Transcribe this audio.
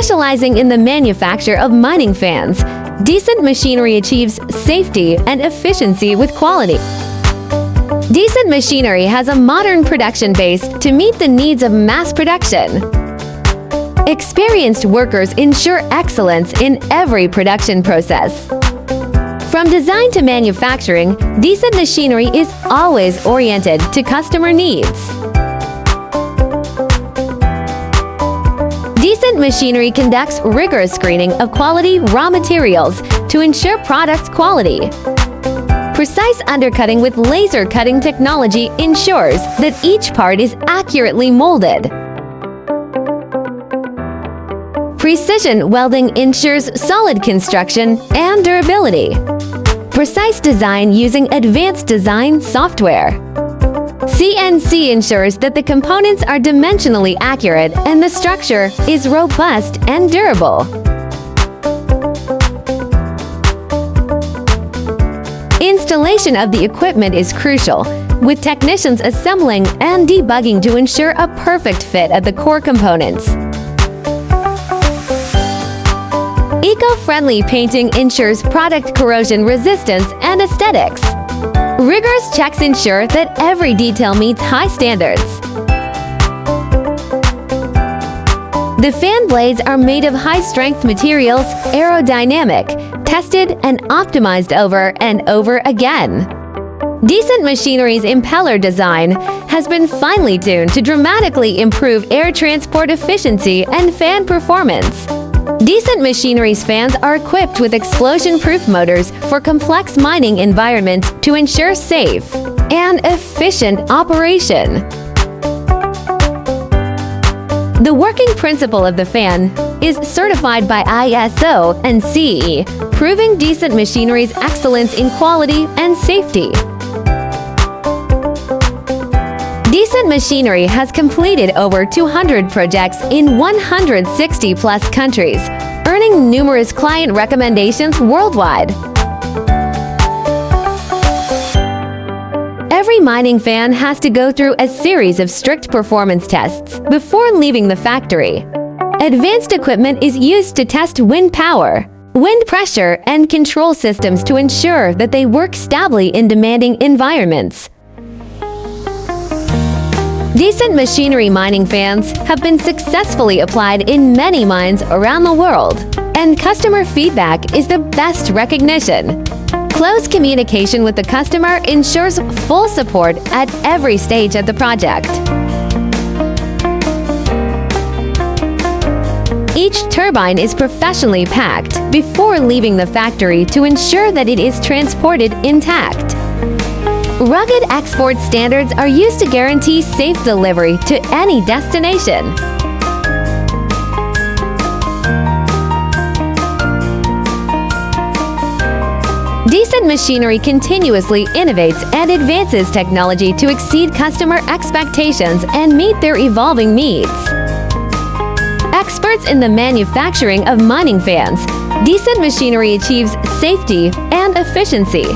Specializing in the manufacture of mining fans, Decent Machinery achieves safety and efficiency with quality. Decent Machinery has a modern production base to meet the needs of mass production. Experienced workers ensure excellence in every production process. From design to manufacturing, Decent Machinery is always oriented to customer needs. Decent Machinery conducts rigorous screening of quality raw materials to ensure product quality. Precise undercutting with laser cutting technology ensures that each part is accurately molded. Precision welding ensures solid construction and durability. Precise design using advanced design software. CNC ensures that the components are dimensionally accurate and the structure is robust and durable. Installation of the equipment is crucial, with technicians assembling and debugging to ensure a perfect fit of the core components. Eco-friendly painting ensures product corrosion resistance and aesthetics. Rigorous checks ensure that every detail meets high standards. The fan blades are made of high-strength materials, aerodynamic, tested and optimized over and over again. Decent Machinery's impeller design has been finely tuned to dramatically improve air transport efficiency and fan performance. Decent Machinery's fans are equipped with explosion-proof motors for complex mining environments to ensure safe and efficient operation. The working principle of the fan is certified by ISO and CE, proving Decent Machinery's excellence in quality and safety. Decent Machinery has completed over 200 projects in 160+ countries, earning numerous client recommendations worldwide. Every mining fan has to go through a series of strict performance tests before leaving the factory. Advanced equipment is used to test wind power, wind pressure, and control systems to ensure that they work stably in demanding environments. Decent Machinery mining fans have been successfully applied in many mines around the world, and customer feedback is the best recognition. Close communication with the customer ensures full support at every stage of the project. Each turbine is professionally packed before leaving the factory to ensure that it is transported intact. Rugged export standards are used to guarantee safe delivery to any destination. Decent Machinery continuously innovates and advances technology to exceed customer expectations and meet their evolving needs. Experts in the manufacturing of mining fans, Decent Machinery achieves safety and efficiency.